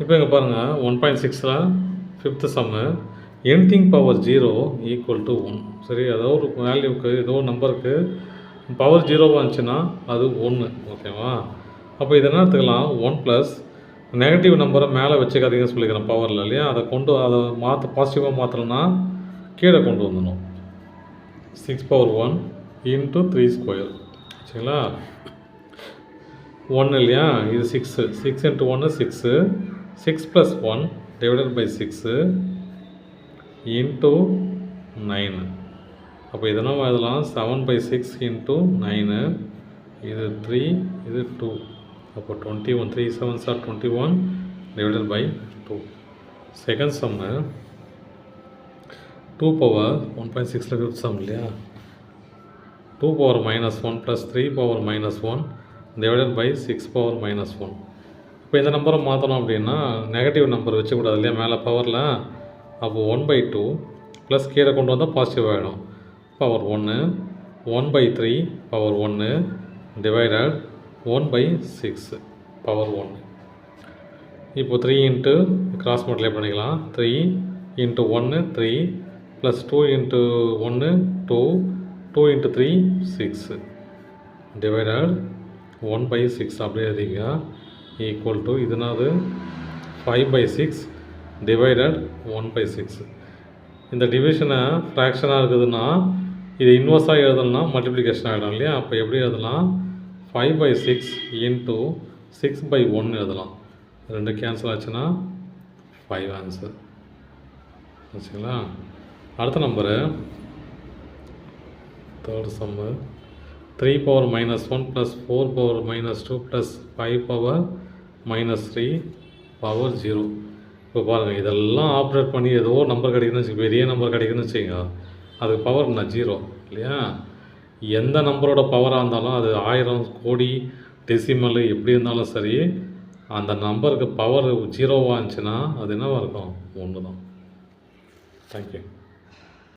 இப்போ இங்கே பாருங்கள் 1.6ல் 5th சம்மு எனிதிங் பவர் 0 ஈக்குவல் டு 1. சரி, ஏதோ ஒரு வேல்யூக்கு ஏதோ ஒரு நம்பருக்கு பவர் 0வாக இருந்துச்சுன்னா அது 1. ஓகேவா? அப்போ இதை என்ன எடுத்துக்கலாம், 1 ப்ளஸ் நெகட்டிவ் நம்பரை மேலே வச்சுக்காதீங்கன்னு சொல்லிக்கிறேன் பவரில் இல்லையா. அதை பாசிட்டிவாக மாற்றணும்னா கீழே கொண்டு வந்துடணும். 6 பவர் 1 இன்ட்டு 3 ஸ்கொயர். சரிங்களா? 1 இல்லையா, இது 6. 6 into 1 6. 6 plus 1 divided by 6 into 9. அப்போ இதெல்லாம் எழுதலாம் 7/6 இன்ட்டு 9. இது 3, இது 2. அப்போ 21. 3 7s are 21 divided by 2. Second sum 2 power 1.6ல் 5th சம் இல்லையா. 2 power -1 plus 3 power -1 divided by 6 power -1. இப்போ இந்த நம்பரை மாற்றணும் அப்படின்னா நெகட்டிவ் நம்பர் வச்சுக்கூடாது இல்லையா மேலே பவரில். அப்போ 1/2 ப்ளஸ் கீழே கொண்டு வந்தால் பாசிட்டிவ் ஆகிடும். Power 1 1/3 power 1 divided 1/6 power 1. இப்போ 3 இன்ட்டு கிராஸ் மல்டிப்ளை பண்ணிக்கலாம். 3 into 1 3 plus 2 into 1 2 2 into 3 6 divided 1/6 அப்படியே எழுதிங்க ஈக்குவல் டு இதுனாது 5/6 டிவைடட் 1/6. இந்த டிவிஷனை ஃப்ராக்ஷனாக இருக்குதுன்னா இது இன்வர்ஸாக எழுதணும்னா மல்டிப்ளிகேஷன் ஆகிடும் இல்லையா. அப்போ எப்படி எழுதலாம், 5/6 இன்ட்டு 6/1 எழுதலாம். 2 கேன்சல் ஆச்சுன்னா 5 ஆன்சர். வச்சுங்களா. அடுத்த நம்பரு தேர்ட் சம்மு 3 power -1 plus 4 power -2 plus 5 power -3 power 0. இப்போ பாருங்கள், இதெல்லாம் ஆப்ரேட் பண்ணி ஏதோ நம்பர் கிடைக்குதுன்னு வச்சுக்கோங்க, பெரிய நம்பர் கிடைக்குதுன்னு வச்சுக்கோங்க, அதுக்கு பவர் என்ன 0 இல்லையா. எந்த நம்பரோட பவராக இருந்தாலும் அது 1000 கோடி டெசிமல் எப்படி இருந்தாலும் சரி, அந்த நம்பருக்கு பவர் 0வாக இருந்துச்சுன்னா அது என்னவாக இருக்கும், 1 தான். தேங்க்யூ.